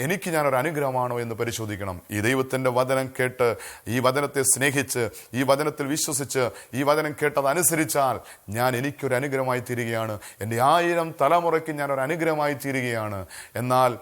എനിക്ക് ഞാനൊരു അനുഗ്രഹമാണോ എന്ന് പരിശോധിക്കണം. ഈ ദൈവത്തിൻ്റെ വചനം കേട്ട്, ഈ വചനത്തെ സ്നേഹിച്ച്, ഈ വചനത്തിൽ വിശ്വസിച്ച്, ഈ വചനം കേട്ടത് അനുസരിച്ചാൽ എനിക്കൊരു അനുഗ്രഹമായി തീരുകയാണ്. എൻ്റെ 1000 തലമുറയ്ക്ക് ഞാനൊരു അനുഗ്രഹമായി തീരുകയാണ്. എന്നാൽ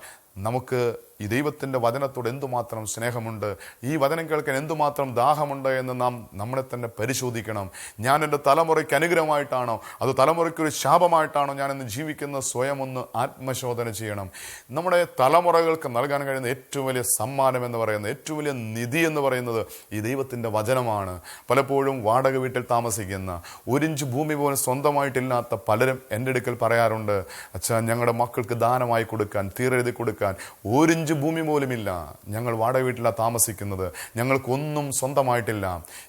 നമുക്ക് ഈ ദൈവത്തിൻ്റെ വചനത്തോട് എന്തുമാത്രം സ്നേഹമുണ്ട്, ഈ വചനം കേൾക്കാൻ എന്തുമാത്രം ദാഹമുണ്ട് എന്ന് നാം നമ്മളെ തന്നെ പരിശോധിക്കണം. ഞാൻ എൻ്റെ തലമുറയ്ക്ക് അനുഗ്രഹമായിട്ടാണോ അതോ തലമുറയ്ക്കൊരു ശാപമായിട്ടാണോ ഞാനിന്ന് ജീവിക്കുന്ന? സ്വയം ഒന്ന് ആത്മശോധന ചെയ്യണം. നമ്മുടെ തലമുറകൾക്ക് നൽകാൻ കഴിയുന്ന ഏറ്റവും വലിയ സമ്മാനം എന്ന് പറയുന്നത്, ഏറ്റവും വലിയ നിധി എന്ന് പറയുന്നത് ഈ ദൈവത്തിൻ്റെ വചനമാണ്. പലപ്പോഴും വാടക വീട്ടിൽ താമസിക്കുന്ന, 1 ഇഞ്ച് ഭൂമി പോലും സ്വന്തമായിട്ടില്ലാത്ത പലരും എൻ്റെ അടുക്കൽ പറയാറുണ്ട്, അച്ഛാ, ഞങ്ങളുടെ മക്കൾക്ക് ദാനമായി കൊടുക്കാൻ, തീരെഴുതി കൊടുക്കാൻ 1 ഇഞ്ച് ഭൂമി പോലുമില്ല, ഞങ്ങൾ വാടക വീട്ടിലാണ് താമസിക്കുന്നത്, ഞങ്ങൾക്കൊന്നും സ്വന്തമായിട്ടില്ല.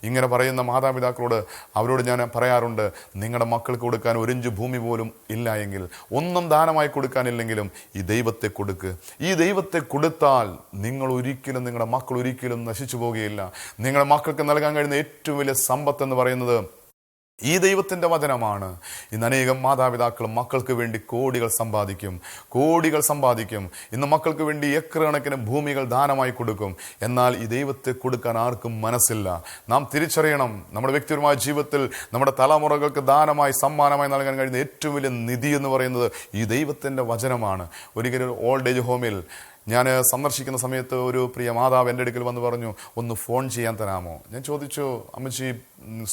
ഇങ്ങനെ പറയുന്ന മാതാപിതാക്കളോട്, അവരോട് ഞാൻ പറയാറുണ്ട്, നിങ്ങളുടെ മക്കൾക്ക് കൊടുക്കാൻ 1 ഇഞ്ച് ഭൂമി പോലും ഇല്ല എങ്കിൽ, ഒന്നും ദാനമായി കൊടുക്കാനില്ലെങ്കിലും ഈ ദൈവത്തെ കൊടുക്ക്. ഈ ദൈവത്തെ കൊടുത്താൽ നിങ്ങളുടെ മക്കൾ ഒരിക്കലും നശിച്ചു പോകുകയില്ല. നിങ്ങളുടെ മക്കൾക്ക് നൽകാൻ കഴിയുന്ന ഏറ്റവും വലിയ സമ്പത്ത് എന്ന് പറയുന്നത് ഈ ദൈവത്തിൻ്റെ വചനമാണ്. ഇന്ന് അനേകം മാതാപിതാക്കളും മക്കൾക്ക് വേണ്ടി കോടികൾ സമ്പാദിക്കും. ഇന്ന് മക്കൾക്ക് വേണ്ടി ഏക്കർ കണക്കിന് ഭൂമികൾ ദാനമായി കൊടുക്കും. എന്നാൽ ഈ ദൈവത്തെ കൊടുക്കാൻ ആർക്കും മനസ്സില്ല. നാം തിരിച്ചറിയണം, നമ്മുടെ വ്യക്തിപരമായ ജീവിതത്തിൽ നമ്മുടെ തലമുറകൾക്ക് ദാനമായി, സമ്മാനമായി നൽകാൻ കഴിയുന്ന ഏറ്റവും വലിയ നിധി എന്ന് പറയുന്നത് ഈ ദൈവത്തിൻ്റെ വചനമാണ്. ഒരിക്കലും ഓൾഡ് ഏജ് ഹോമിൽ ഞാൻ സന്ദർശിക്കുന്ന സമയത്ത് ഒരു പ്രിയ മാതാവ് എൻ്റെ അടുക്കൽ വന്ന് പറഞ്ഞു, ഒന്ന് ഫോൺ ചെയ്യാൻ തരാമോ? ഞാൻ ചോദിച്ചു, അമ്മച്ചി,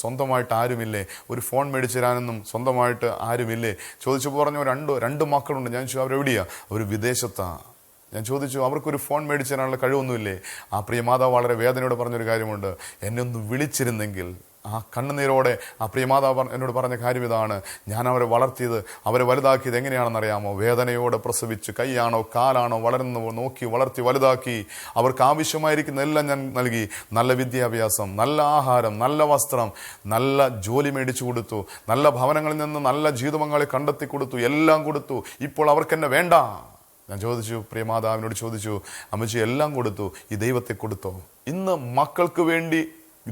സ്വന്തമായിട്ട് ആരുമില്ലേ? ഒരു ഫോൺ മേടിച്ചു തരാനൊന്നും സ്വന്തമായിട്ട് ആരുമില്ലേ? ചോദിച്ചപ്പോൾ പറഞ്ഞു, രണ്ട് മക്കളുണ്ട്. ഞാൻ ചോദിച്ചു, അവരെവിടെയാണ്? അവർ വിദേശത്താണ്. ഞാൻ ചോദിച്ചു, അവർക്കൊരു ഫോൺ മേടിച്ചു തരാനുള്ള കഴിവൊന്നുമില്ലേ? ആ പ്രിയ മാതാവ് വളരെ വേദനയോടെ പറഞ്ഞൊരു കാര്യമുണ്ട്, എന്നെ ഒന്ന് വിളിച്ചിരുന്നെങ്കിൽ. ആ കണ്ണുനീരോടെ ആ പ്രിയമാതാവ് എന്നോട് പറഞ്ഞ കാര്യം ഇതാണ്, ഞാൻ അവരെ വളർത്തിയത്, അവരെ വലുതാക്കിയത് എങ്ങനെയാണെന്നറിയാമോ? വേദനയോടെ പ്രസവിച്ച്, കൈയാണോ കാലാണോ വളർന്നു നോക്കി വളർത്തി വലുതാക്കി. അവർക്ക് ആവശ്യമായിരിക്കുന്ന എല്ലാം ഞാൻ നൽകി. നല്ല വിദ്യാഭ്യാസം, നല്ല ആഹാരം, നല്ല വസ്ത്രം, നല്ല ജോലി മേടിച്ചു കൊടുത്തു, നല്ല ഭവനങ്ങളിൽ നിന്ന് നല്ല ജീവിതപങ്കാളി കണ്ടെത്തി കൊടുത്തു, എല്ലാം കൊടുത്തു. ഇപ്പോൾ അവർക്കെന്നെ വേണ്ട. ഞാൻ ചോദിച്ചു, പ്രിയമാതാവിനോട് ചോദിച്ചു, അമ്മച്ചി എല്ലാം കൊടുത്തു, ഈ ദൈവത്തെ കൊടുത്തോ? ഇന്ന് മക്കൾക്ക് വേണ്ടി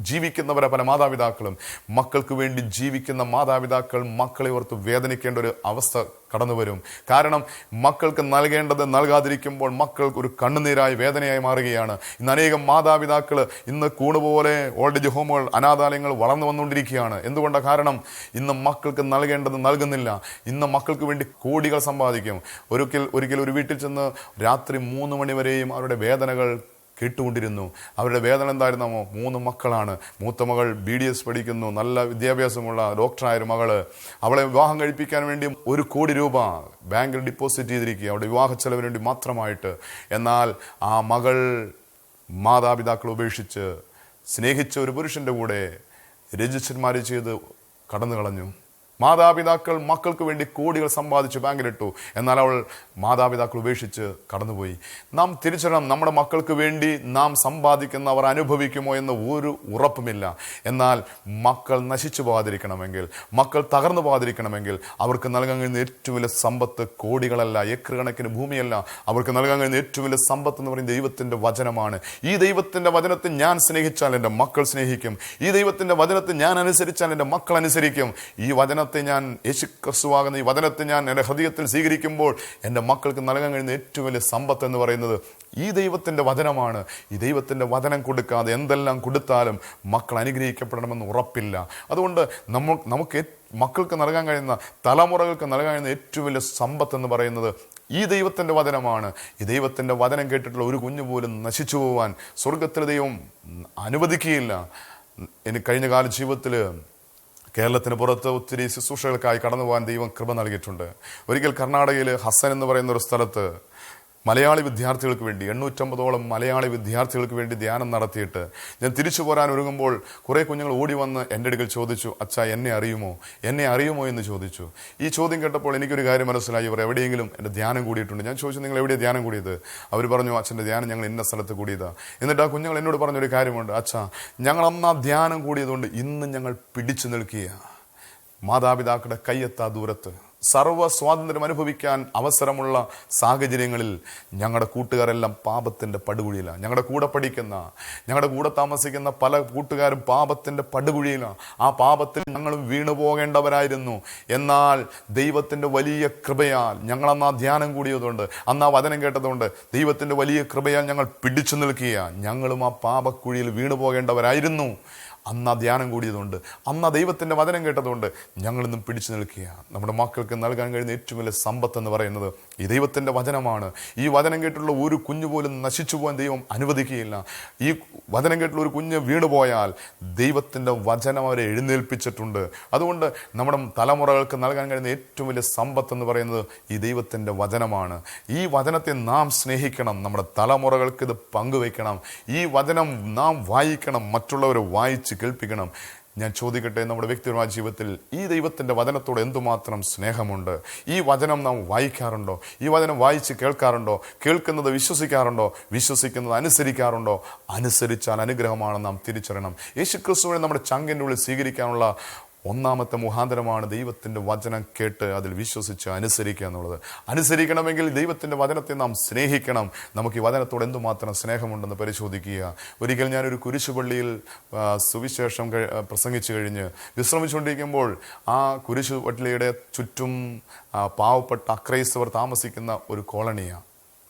ജീവിക്കുന്നവരെ പല മാതാപിതാക്കളും, മക്കൾക്ക് വേണ്ടി ജീവിക്കുന്ന മാതാപിതാക്കൾ മക്കളെ ഓർത്ത് വേദനിക്കേണ്ട ഒരു അവസ്ഥ കടന്നു വരും. കാരണം മക്കൾക്ക് നൽകേണ്ടത് നൽകാതിരിക്കുമ്പോൾ മക്കൾക്ക് ഒരു കണ്ണുനീരായി, വേദനയായി മാറുകയാണ്. ഇന്ന് അനേകം മാതാപിതാക്കൾ ഇന്ന് കൂണുപോലെ ഓൾഡ് ഏജ് ഹോമുകൾ, അനാഥാലയങ്ങൾ വളർന്നു വന്നുകൊണ്ടിരിക്കുകയാണ്. എന്തുകൊണ്ടാണ്? കാരണം ഇന്ന് മക്കൾക്ക് നൽകേണ്ടത് നൽകുന്നില്ല. ഇന്ന് മക്കൾക്ക് വേണ്ടി കോടികൾ സമ്പാദിക്കും. ഒരിക്കൽ ഒരു വീട്ടിൽ ചെന്ന് രാത്രി 3 മണി വരെയും അവരുടെ വേദനകൾ കേട്ടുകൊണ്ടിരുന്നു. അവരുടെ വേദന എന്തായിരുന്നോ? 3 മക്കളാണ്. മൂത്ത മകൾ BDS പഠിക്കുന്നു, നല്ല വിദ്യാഭ്യാസമുള്ള ഡോക്ടറായൊരു മകള്. അവളെ വിവാഹം കഴിപ്പിക്കാൻ വേണ്ടി 1 കോടി രൂപ ബാങ്കിൽ ഡിപ്പോസിറ്റ് ചെയ്തിരിക്കുക, അവരുടെ വിവാഹ ചെലവിന് വേണ്ടി മാത്രമായിട്ട്. എന്നാൽ ആ മകൾ മാതാപിതാക്കൾ ഉപേക്ഷിച്ച് സ്നേഹിച്ച ഒരു പുരുഷന്റെ കൂടെ രജിസ്റ്റർ മാരേജ് ചെയ്ത് കടന്നു കളഞ്ഞു. മാതാപിതാക്കൾ മക്കൾക്ക് വേണ്ടി കോടികൾ സമ്പാദിച്ച് ബാങ്കിലിട്ടു, എന്നാൽ അവൾ മാതാപിതാക്കൾ ഉപേക്ഷിച്ച് കടന്നുപോയി. നാം തിരിച്ചറിയണം, നമ്മുടെ മക്കൾക്ക് വേണ്ടി നാം സമ്പാദിക്കുന്ന അവർ അനുഭവിക്കുമോ എന്ന് ഒരു ഉറപ്പുമില്ല. എന്നാൽ മക്കൾ നശിച്ചു പോകാതിരിക്കണമെങ്കിൽ, മക്കൾ തകർന്നു പോകാതിരിക്കണമെങ്കിൽ അവർക്ക് നൽകാൻ കഴിയുന്ന ഏറ്റവും വലിയ സമ്പത്ത് കോടികളല്ല, ഏക്കർ കണക്കിന് ഭൂമിയല്ല. അവർക്ക് നൽകാൻ കഴിയുന്ന ഏറ്റവും വലിയ സമ്പത്ത് എന്ന് പറയുന്നത് ദൈവത്തിൻ്റെ വചനമാണ്. ഈ ദൈവത്തിൻ്റെ വചനത്തെ ഞാൻ സ്നേഹിച്ചാൽ എൻ്റെ മക്കൾ സ്നേഹിക്കും. ഈ ദൈവത്തിൻ്റെ വചനത്തെ ഞാൻ അനുസരിച്ചാൽ എൻ്റെ മക്കൾ അനുസരിക്കും. ഈ വചനത്തെ ഞാൻ, യേശുക്രിസ്തുവാകുന്ന ഈ വചനത്തെ ഞാൻ എൻ്റെ ഹൃദയത്തിൽ സ്വീകരിക്കുമ്പോൾ എൻ്റെ മക്കൾക്ക് നൽകാൻ കഴിയുന്ന ഏറ്റവും വലിയ സമ്പത്ത് എന്ന് പറയുന്നത് ഈ ദൈവത്തിൻ്റെ വചനമാണ്. ഈ ദൈവത്തിൻ്റെ വചനം കൊടുക്കാതെ എന്തെല്ലാം കൊടുത്താലും മക്കൾ അനുഗ്രഹിക്കപ്പെടണമെന്ന് ഉറപ്പില്ല. അതുകൊണ്ട് നമുക്ക് മക്കൾക്ക് നൽകാൻ കഴിയുന്ന, തലമുറകൾക്ക് നൽകാൻ കഴിയുന്ന ഏറ്റവും വലിയ സമ്പത്ത് എന്ന് പറയുന്നത് ഈ ദൈവത്തിൻ്റെ വചനമാണ്. ഈ ദൈവത്തിൻ്റെ വചനം കേട്ടിട്ടുള്ള ഒരു കുഞ്ഞു പോലും നശിച്ചു പോവാൻ സ്വർഗത്തിലെ ദൈവം അനുവദിക്കുകയില്ല. എനിക്ക് കഴിഞ്ഞ കാല ജീവിതത്തിൽ കേരളത്തിന് പുറത്ത് ഒത്തിരി ശുശ്രൂഷകൾക്കായി കടന്നു പോകാൻ ദൈവം കൃപ നൽകിയിട്ടുണ്ട്. ഒരിക്കൽ കർണാടകയിൽ ഹസൻ എന്ന് പറയുന്ന ഒരു സ്ഥലത്ത് മലയാളി വിദ്യാർത്ഥികൾക്ക് വേണ്ടി 850ഓളം മലയാളി വിദ്യാർത്ഥികൾക്ക് വേണ്ടി ധ്യാനം നടത്തിയിട്ട് ഞാൻ തിരിച്ചു പോരാൻ ഒരുങ്ങുമ്പോൾ കുറേ കുഞ്ഞുങ്ങൾ ഓടി വന്ന് എൻ്റെ അടുക്കൽ ചോദിച്ചു, അച്ഛാ എന്നെ അറിയുമോ എന്ന് ചോദിച്ചു. ഈ ചോദ്യം കേട്ടപ്പോൾ എനിക്കൊരു കാര്യം മനസ്സിലായി, ഇവർ എവിടെയെങ്കിലും എൻ്റെ ധ്യാനം കൂടിയിട്ടുണ്ട്. ഞാൻ ചോദിച്ചു, നിങ്ങൾ എവിടെയാണ് ധ്യാനം കൂടിയത്? അവർ പറഞ്ഞു, അച്ഛൻ്റെ ധ്യാനം ഞങ്ങൾ ഇന്ന സ്ഥലത്ത് കൂടിയതാ. എന്നിട്ട് ആ കുഞ്ഞുങ്ങൾ എന്നോട് പറഞ്ഞൊരു കാര്യമുണ്ട്, അച്ഛാ ഞങ്ങൾ അന്ന് ആ ധ്യാനം കൂടിയതുകൊണ്ട് ഇന്ന് ഞങ്ങൾ പിടിച്ചു നിൽക്കുക. മാതാപിതാക്കളുടെ കയ്യെത്താ ദൂരത്ത് സർവ്വ സ്വാതന്ത്ര്യം അനുഭവിക്കാൻ അവസരമുള്ള സാഹചര്യങ്ങളിൽ ഞങ്ങളുടെ കൂട്ടുകാരെല്ലാം പാപത്തിൻ്റെ പടുകുഴിയിലാണ്. ഞങ്ങളുടെ കൂടെ പഠിക്കുന്ന, ഞങ്ങളുടെ കൂടെ താമസിക്കുന്ന പല കൂട്ടുകാരും പാപത്തിൻ്റെ പടുകുഴിയിലാണ്. ആ പാപത്തിൽ ഞങ്ങളും വീണു പോകേണ്ടവരായിരുന്നു. എന്നാൽ ദൈവത്തിൻ്റെ വലിയ കൃപയാൽ ഞങ്ങളന്ന് ആ ധ്യാനം കൂടിയതുകൊണ്ട്, അന്ന് ആ വചനം കേട്ടതുകൊണ്ട് ദൈവത്തിൻ്റെ വലിയ കൃപയാൽ ഞങ്ങൾ പിടിച്ചു നിൽക്കുക. ഞങ്ങളും ആ പാപക്കുഴിയിൽ വീണു പോകേണ്ടവരായിരുന്നു. അന്ന് ആ ധ്യാനം കൂടിയതുകൊണ്ട്, അന്ന് ആ ദൈവത്തിൻ്റെ വചനം കേട്ടതുകൊണ്ട് ഞങ്ങളിന്നും പിടിച്ചു നിൽക്കുക. നമ്മുടെ മക്കൾക്ക് നൽകാൻ കഴിയുന്ന ഏറ്റവും വലിയ സമ്പത്ത് എന്ന് പറയുന്നത് ഈ ദൈവത്തിൻ്റെ വചനമാണ്. ഈ വചനം കേട്ടുള്ള ഒരു കുഞ്ഞു പോലും നശിച്ചു പോകാൻ ദൈവം അനുവദിക്കുകയില്ല. ഈ വചനം കേട്ടുള്ള ഒരു കുഞ്ഞ് വീണുപോയാൽ ദൈവത്തിൻ്റെ വചനം അവരെ എഴുന്നേൽപ്പിച്ചിട്ടുണ്ട്. അതുകൊണ്ട് നമ്മുടെ തലമുറകൾക്ക് നൽകാൻ കഴിയുന്ന ഏറ്റവും വലിയ സമ്പത്ത് എന്ന് പറയുന്നത് ഈ ദൈവത്തിൻ്റെ വചനമാണ്. ഈ വചനത്തെ നാം സ്നേഹിക്കണം, നമ്മുടെ തലമുറകൾക്ക് ഇത് പങ്കുവയ്ക്കണം. ഈ വചനം നാം വായിക്കണം, മറ്റുള്ളവരെ വായിച്ച് കേൾപ്പിക്കണം. ഞാൻ ചോദിക്കട്ടെ, നമ്മുടെ വ്യക്തിപരമായ ജീവിതത്തിൽ ഈ ദൈവത്തിൻ്റെ വചനത്തോട് എന്തുമാത്രം സ്നേഹമുണ്ട്? ഈ വചനം നാം വായിക്കാറുണ്ടോ? ഈ വചനം വായിച്ച് കേൾക്കാറുണ്ടോ? കേൾക്കുന്നത് വിശ്വസിക്കാറുണ്ടോ? വിശ്വസിക്കുന്നത് അനുസരിക്കാറുണ്ടോ? അനുസരിച്ചാൽ അനുഗ്രഹമാണ് നാം തിരിച്ചറിയണം. യേശുക്രിസ്തുവിനെ നമ്മുടെ ചങ്കിൻ്റെ ഉള്ളിൽ സ്വീകരിക്കാനുള്ള ഒന്നാമത്തെ മുഖാന്തരമാണ് ദൈവത്തിൻ്റെ വചനം കേട്ട് അതിൽ വിശ്വസിച്ച് അനുസരിക്കുക എന്നുള്ളത്. അനുസരിക്കണമെങ്കിൽ ദൈവത്തിൻ്റെ വചനത്തെ നാം സ്നേഹിക്കണം. നമുക്ക് ഈ വചനത്തോട് എന്തുമാത്രം സ്നേഹമുണ്ടെന്ന് പരിശോധിക്കുക. ഒരിക്കൽ ഞാനൊരു കുരിശുപള്ളിയിൽ സുവിശേഷം പ്രസംഗിച്ചു കഴിഞ്ഞ് വിശ്രമിച്ചുകൊണ്ടിരിക്കുമ്പോൾ ആ കുരിശുപള്ളിയുടെ ചുറ്റും പാവപ്പെട്ട അക്രൈസ്തവർ താമസിക്കുന്ന ഒരു കോളനിയാണ്.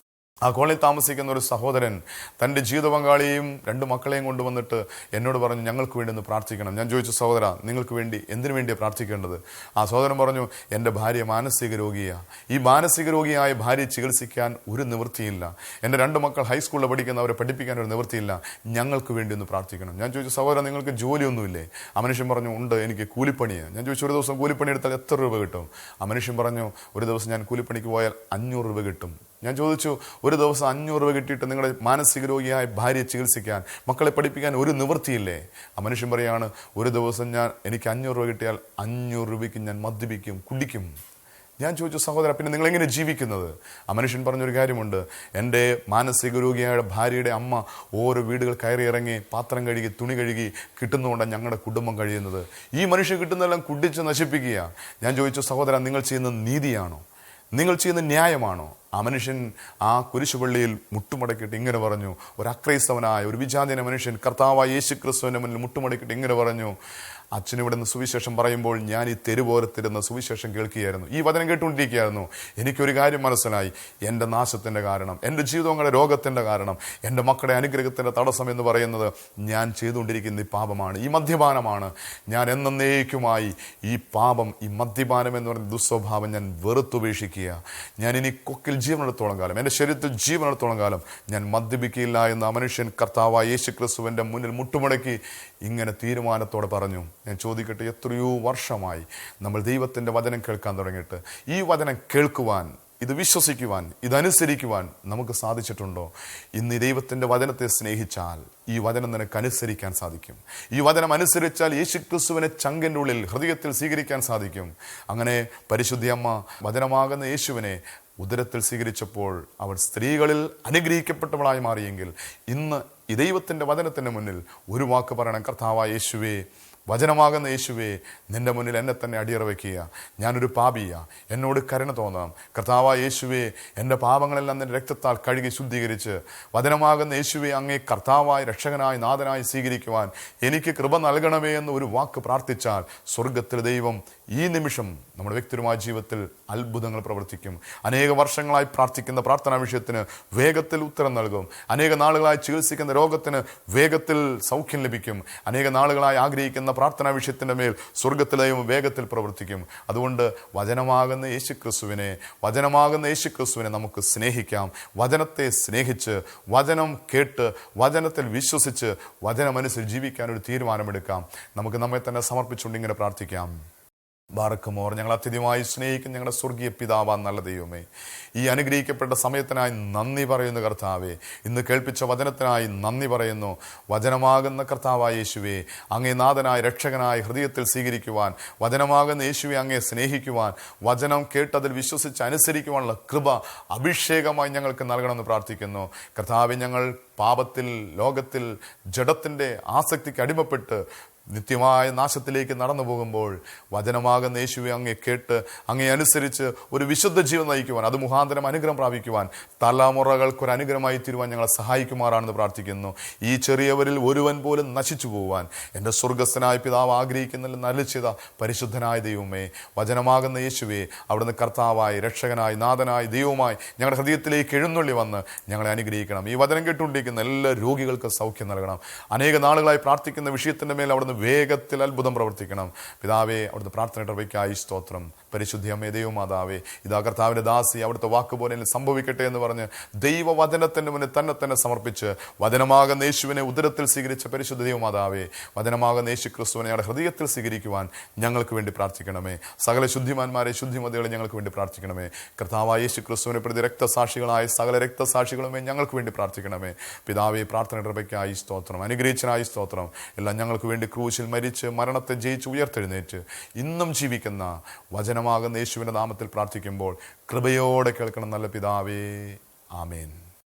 ആ കോളനിയിൽ താമസിക്കുന്ന ഒരു സഹോദരൻ തൻ്റെ ജീവിത പങ്കാളിയെയും 2 മക്കളെയും കൊണ്ടുവന്നിട്ട് എന്നോട് പറഞ്ഞു, ഞങ്ങൾക്ക് വേണ്ടി ഒന്ന് പ്രാർത്ഥിക്കണം. ഞാൻ ചോദിച്ചു, സഹോദര നിങ്ങൾക്ക് വേണ്ടി എന്തിനു വേണ്ടിയാണ് പ്രാർത്ഥിക്കേണ്ടത്? ആ സഹോദരൻ പറഞ്ഞു, എൻ്റെ ഭാര്യ മാനസിക രോഗിയാണ്. ഈ മാനസിക രോഗിയായ ഭാര്യയെ ചികിത്സിക്കാൻ ഒരു നിവൃത്തിയില്ല. എൻ്റെ 2 മക്കൾ ഹൈസ്കൂളിൽ പഠിക്കുന്നവരെ പഠിപ്പിക്കാൻ ഒരു നിവൃത്തിയില്ല. ഞങ്ങൾക്ക് വേണ്ടി ഒന്ന് പ്രാർത്ഥിക്കണം. ഞാൻ ചോദിച്ചു, സഹോദര നിങ്ങൾക്ക് ജോലിയൊന്നുമില്ലേ? ആ മനുഷ്യൻ പറഞ്ഞു, ഉണ്ട്, എനിക്ക് കൂലിപ്പണിയാണ്. ഞാൻ ചോദിച്ചു, ഒരു ദിവസം കൂലിപ്പണി എടുത്താൽ എത്ര രൂപ കിട്ടും? ആ മനുഷ്യൻ പറഞ്ഞു, ഒരു ദിവസം ഞാൻ കൂലിപ്പണിക്ക് പോയാൽ 500 രൂപ കിട്ടും. ഞാൻ ചോദിച്ചു, ഒരു ദിവസം 500 രൂപ കിട്ടിയിട്ട് നിങ്ങളുടെ മാനസിക രോഗിയായ ഭാര്യയെ ചികിത്സിക്കാൻ, മക്കളെ പഠിപ്പിക്കാൻ ഒരു നിവൃത്തിയില്ലേ? ആ മനുഷ്യൻ പറയാണ്, ഒരു ദിവസം എനിക്ക് 500 രൂപ കിട്ടിയാൽ 500 രൂപയ്ക്ക് ഞാൻ മദ്യപിക്കും, കുടിക്കും. ഞാൻ ചോദിച്ചു, സഹോദര പിന്നെ നിങ്ങൾ എങ്ങനെ ജീവിക്കുന്നത്? ആ മനുഷ്യൻ പറഞ്ഞൊരു കാര്യമുണ്ട്, എൻ്റെ മാനസിക രോഗിയായ ഭാര്യയുടെ അമ്മ ഓരോ വീടുകൾ കയറി ഇറങ്ങി പാത്രം കഴുകി തുണി കഴുകി കിട്ടുന്നതുകൊണ്ടാണ് ഞങ്ങളുടെ കുടുംബം കഴിയുന്നത്. ഈ മനുഷ്യൻ കിട്ടുന്നതെല്ലാം കുടിച്ച് നശിപ്പിക്കുക. ഞാൻ ചോദിച്ചു, സഹോദര നിങ്ങൾ ചെയ്യുന്നത് നീതിയാണോ? നിങ്ങൾ ചെയ്യുന്ന ന്യായമാണോ? ആ മനുഷ്യൻ ആ കുരിശുപള്ളിയിൽ മുട്ടുമടക്കിയിട്ട് ഇങ്ങനെ പറഞ്ഞു, ഒരു അക്രൈസ്തവനായ ഒരു വിജാതീയ മനുഷ്യൻ കർത്താവായ യേശുക്രിസ്തുവിൻ്റെ മുന്നിൽ മുട്ടുമടക്കിയിട്ട് ഇങ്ങനെ പറഞ്ഞു, അച്ഛനിവിടെ നിന്ന് സുവിശേഷം പറയുമ്പോൾ ഞാൻ ഈ തെരുവോരത്തിരുന്ന് സുവിശേഷം കേൾക്കുകയായിരുന്നു, ഈ വചനം കേട്ടുകൊണ്ടിരിക്കുകയായിരുന്നു. എനിക്കൊരു കാര്യം മനസ്സിലായി, എൻ്റെ നാശത്തിൻ്റെ കാരണം, എൻ്റെ ജീവിതങ്ങളുടെ രോഗത്തിൻ്റെ കാരണം, എൻ്റെ മക്കളുടെ അനുഗ്രഹത്തിൻ്റെ തടസ്സം എന്ന് പറയുന്നത് ഞാൻ ചെയ്തുകൊണ്ടിരിക്കുന്ന ഈ പാപമാണ്, ഈ മദ്യപാനമാണ്. ഞാൻ എന്നേക്കുമായി ഈ പാപം, ഈ മദ്യപാനം എന്ന് പറയുന്ന ദുസ്വഭാവം ഞാൻ വെറുത്തുപേക്ഷിക്കുക. ഞാൻ ഇനി കൊക്കിൽ ജീവനെടുത്തോളം കാലം, എൻ്റെ ശരീരത്തിൽ ജീവനെടുത്തോളം കാലം ഞാൻ മദ്യപിക്കില്ല എന്ന് ആ മനുഷ്യൻ കർത്താവായ യേശുക്രിസ്തുവിൻ്റെ മുന്നിൽ മുട്ടുമടക്കി ഇങ്ങനെ തീരുമാനത്തോടെ പറഞ്ഞു. ഞാൻ ചോദിക്കട്ടെ, എത്രയോ വർഷമായി നമ്മൾ ദൈവത്തിൻ്റെ വചനം കേൾക്കാൻ തുടങ്ങിയിട്ട്, ഈ വചനം കേൾക്കുവാൻ ഇത് വിശ്വസിക്കുവാൻ, ഇതനുസരിക്കുവാൻ നമുക്ക് സാധിച്ചിട്ടുണ്ടോ? ഇന്ന് ഈ ദൈവത്തിൻ്റെ വചനത്തെ സ്നേഹിച്ചാൽ ഈ വചനം നിനക്ക് അനുസരിക്കാൻ സാധിക്കും. ഈ വചനം അനുസരിച്ചാൽ യേശുക്രിസ്തുവിനെ ചങ്കിൻ്റെ ഉള്ളിൽ ഹൃദയത്തിൽ സ്വീകരിക്കാൻ സാധിക്കും. അങ്ങനെ പരിശുദ്ധ അമ്മ വചനമാകുന്ന യേശുവിനെ ഉദരത്തിൽ സ്വീകരിച്ചപ്പോൾ അവൾ സ്ത്രീകളിൽ അനുഗ്രഹിക്കപ്പെട്ടവളായി മാറിയെങ്കിൽ ഇന്ന് ഈ ദൈവത്തിൻ്റെ വചനത്തിൻ്റെ മുന്നിൽ ഒരു വാക്ക് പറയണം: കർത്താവായ യേശുവേ, വചനമാകുന്ന യേശുവേ, നിന്റെ മുന്നിൽ എന്നെ തന്നെ അടിയറ വയ്ക്കുക. ഞാനൊരു പാപിയാ, എന്നോട് കരുണ തോന്നാം. കർത്താവായ യേശുവേ, എൻ്റെ പാപങ്ങളെല്ലാം നിന്റെ രക്തത്താൽ കഴുകി ശുദ്ധീകരിച്ച് വചനമാകുന്ന യേശുവേ, അങ്ങേ കർത്താവായി, രക്ഷകനായി, നാഥനായി സ്വീകരിക്കുവാൻ എനിക്ക് കൃപ നൽകണമേ എന്ന് ഒരു വാക്ക് പ്രാർത്ഥിച്ചാൽ സ്വർഗത്തിലെ ദൈവം ഈ നിമിഷം നമ്മുടെ വ്യക്തിപരമായ ജീവിതത്തിൽ അത്ഭുതങ്ങൾ പ്രവർത്തിക്കും. അനേക വർഷങ്ങളായി പ്രാർത്ഥിക്കുന്ന പ്രാർത്ഥനാ വിഷയത്തിന് വേഗത്തിൽ ഉത്തരം നൽകും. അനേക നാളുകളായി ചികിത്സിക്കുന്ന രോഗത്തിന് വേഗത്തിൽ സൗഖ്യം ലഭിക്കും. അനേക നാളുകളായി ആഗ്രഹിക്കുന്ന പ്രാർത്ഥനാ വിഷയത്തിൻ്റെ മേൽ സ്വർഗത്തിലെ ദൈവം വേഗത്തിൽ പ്രവർത്തിക്കും. അതുകൊണ്ട് വചനമാകുന്ന യേശുക്രിസ്തുവിനെ നമുക്ക് സ്നേഹിക്കാം. വചനത്തെ സ്നേഹിച്ച്, വചനം കേട്ട്, വചനത്തിൽ വിശ്വസിച്ച്, വചനമനുസരിച്ച് ജീവിക്കാൻ ഒരു തീരുമാനമെടുക്കാം. നമുക്ക് നമ്മെ തന്നെ സമർപ്പിച്ചുകൊണ്ട് ഇങ്ങനെ പ്രാർത്ഥിക്കാം. ബാറക്കുമോർ, ഞങ്ങൾ അത്യധികമായി സ്നേഹിക്കുന്ന ഞങ്ങളുടെ സ്വർഗീയ പിതാവാൻ നല്ല ദൈവമേ, ഈ അനുഗ്രഹിക്കപ്പെട്ട സമയത്തിനായി നന്ദി പറയുന്നു കർത്താവേ. ഇന്ന് കേൾപ്പിച്ച വചനത്തിനായി നന്ദി പറയുന്നു. വചനമാകുന്ന കർത്താവായ യേശുവേ, അങ്ങേ നാഥനായി, രക്ഷകനായി ഹൃദയത്തിൽ സ്വീകരിക്കുവാൻ, വചനമാകുന്ന യേശുവെ അങ്ങേ സ്നേഹിക്കുവാൻ, വചനം കേട്ടതിൽ വിശ്വസിച്ച് അനുസരിക്കുവാനുള്ള കൃപ അഭിഷേകമായി ഞങ്ങൾക്ക് നൽകണമെന്ന് പ്രാർത്ഥിക്കുന്നു. കർത്താവെ, ഞങ്ങൾ പാപത്തിൽ, ലോകത്തിൽ, ജഡത്തിൻ്റെ ആസക്തിക്ക് അടിമപ്പെട്ട് നിത്യമായ നാശത്തിലേക്ക് നടന്നു പോകുമ്പോൾ വചനമാകുന്ന യേശുവെ അങ്ങേ കേട്ട്, അങ്ങേ അനുസരിച്ച് ഒരു വിശുദ്ധ ജീവൻ നയിക്കുവാൻ, അത് മുഖാന്തരം അനുഗ്രഹം പ്രാപിക്കുവാൻ, തലമുറകൾക്കൊരു അനുഗ്രഹമായി തീരുവാൻ ഞങ്ങളെ സഹായിക്കുമാറാണെന്ന് പ്രാർത്ഥിക്കുന്നു. ഈ ചെറിയവരിൽ ഒരുവൻ പോലും നശിച്ചു പോകുവാൻ എൻ്റെ സ്വർഗസ്ഥനായ പിതാവ് ആഗ്രഹിക്കുന്നില്ല. നലിച്ചിത പരിശുദ്ധനായ ദൈവമേ, വചനമാകുന്ന യേശുവെ, അവിടുന്ന് കർത്താവായി, രക്ഷകനായി, നാഥനായി, ദൈവമായി ഞങ്ങളുടെ ഹൃദയത്തിലേക്ക് എഴുന്നള്ളി വന്ന് ഞങ്ങളെ അനുഗ്രഹിക്കണം. ഈ വചനം കേട്ടുകൊണ്ടിരിക്കുന്ന എല്ലാ രോഗികൾക്ക് സൗഖ്യം നൽകണം. അനേക നാളുകളായി പ്രാർത്ഥിക്കുന്ന വിഷയത്തിൻ്റെ മേൽ അവിടുന്ന് വേഗത്തിൽ അത്ഭുതം പ്രവർത്തിക്കണം. പിതാവേ, അവിടുത്തെ പ്രാർത്ഥനയുടെ കൃപയ്ക്കായി സ്തോത്രം. പരിശുദ്ധ അമ്മേ, ദൈവമാതാവേ, ഇതാ കർത്താവിൻ്റെ ദാസി അവിടുത്തെ വാക്കുപോലെ സംഭവിക്കട്ടെ എന്ന് പറഞ്ഞ് ദൈവവചനത്തിൻ്റെ മുന്നിൽ തന്നെ സമർപ്പിച്ച് വചനമാകുന്ന യേശുവിനെ ഉദരത്തിൽ സ്വീകരിച്ച പരിശുദ്ധ ദൈവമാതാവേ, വചനമാകുന്ന യേശു ക്രിസ്തുവിനെ ഞങ്ങളുടെ ഹൃദയത്തിൽ സ്വീകരിക്കുവാൻ ഞങ്ങൾക്ക് വേണ്ടി പ്രാർത്ഥിക്കണമേ. സകല ശുദ്ധിമാന്മാരെ, ശുദ്ധിമതികളെ ഞങ്ങൾക്ക് വേണ്ടി പ്രാർത്ഥിക്കണമേ. കർത്താവായ യേശു ക്രിസ്തുവിനെ പ്രതി രക്തസാക്ഷികളായ സകല രക്തസാക്ഷികളുമേ ഞങ്ങൾക്ക് വേണ്ടി പ്രാർത്ഥിക്കണമേ. പിതാവേ, പ്രാർത്ഥനയുടെ കൃപയ്ക്കായി സ്തോത്രം. അനുഗ്രഹിച്ചനായി സ്തോത്രം. എല്ലാം ഞങ്ങൾക്ക് വേണ്ടി ക്രൂശിൽ മരിച്ച് മരണത്തെ ജയിച്ച് ഉയർത്തെഴുന്നേറ്റ് ഇന്നും ജീവിക്കുന്ന വചനമാകുന്ന യേശുവിൻ്റെ നാമത്തിൽ പ്രാർത്ഥിക്കുമ്പോൾ കൃപയോടെ കേൾക്കണം നല്ല പിതാവേ. ആമേൻ.